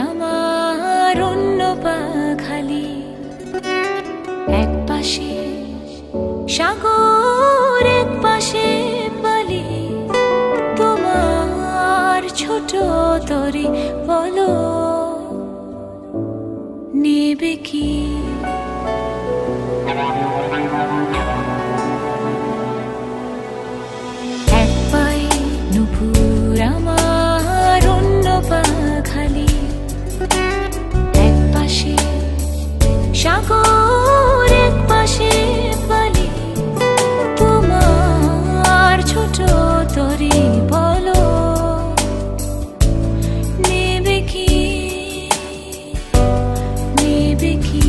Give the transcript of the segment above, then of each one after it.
আমার অন্য পা খালি, এক পাশে সাগর এক পাশে বালি, তোমার ছোট তরি বলো নেবে কি? এক পায়ে নুপুর আমার অন্য পা খালি, এক পাশে সাগর এক পাশে বালি, তোমার ছোট তরি বলো নেবে কি, নেবে কি?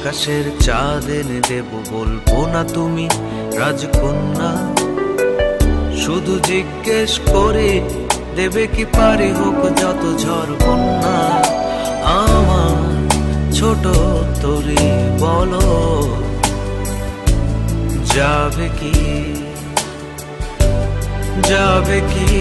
আকাশের চাঁদ এনে দেব, বলবো না তুমি রাজকন্যা, শুধু জিজ্ঞেস করে দেবে কি পারি হোক যত ঝড় বন্যা। আমার ছোট তরি বলো যাবে কি, যাবে কি?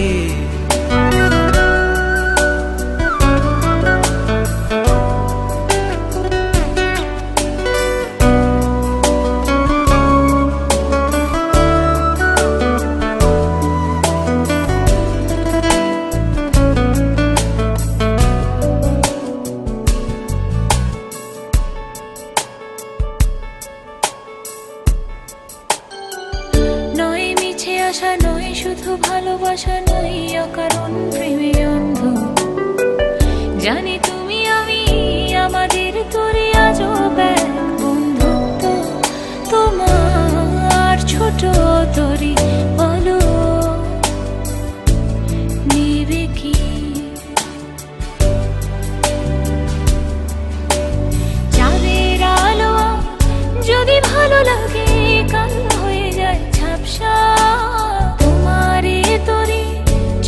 আশা নয় শুধু ভালোবাসা নয় অকারণ প্রেমে অন্ধ, জানি তুমি আমি আমাদের তরি আজব এক বন্ধুত্ব, তোমার ছোট তরি বলো নেবে কি? চাঁদের আলো যদি ভালো লাগে কাল হয়ে যায় ঝাপসা,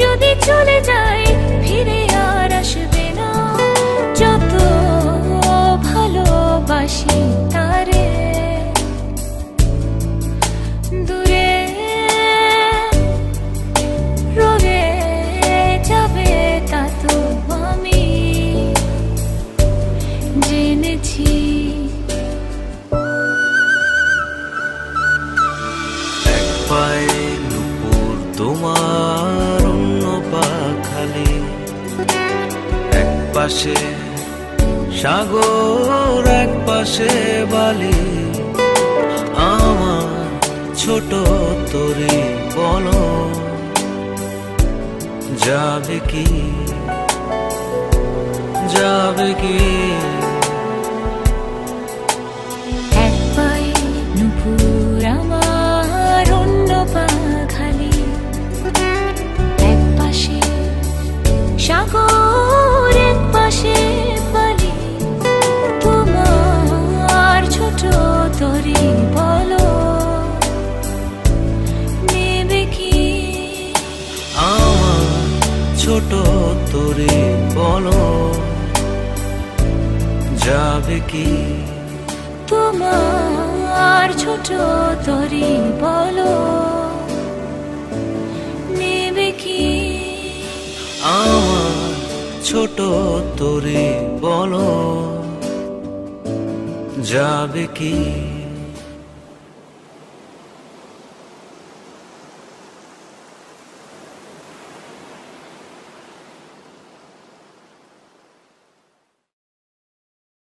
যদি চলে যায় ফিরে আর আসবে না, যত ভালোবাসি তারে দূরে রয়ে যাবে তা তো আমি জেনেছি। এক পায়ে নুপুর তোমার অন্য পা খালি, এক পাশে সাগর এক পাশে বালি, আমার ছোট তরি বলো যাবে কি, যাবে কি? এক পায়ে নুপুর আমার অন্য পা খালি, এক পাশে সাগর এক পাশে বালি, তোমার ছোট তরি বলো নেবে কি? আমার ছোট তরি বলো যাবে কি? তোমার ছোট তরি বলো নেবে কি? আমার ছোট তরি বলো যাবে কি?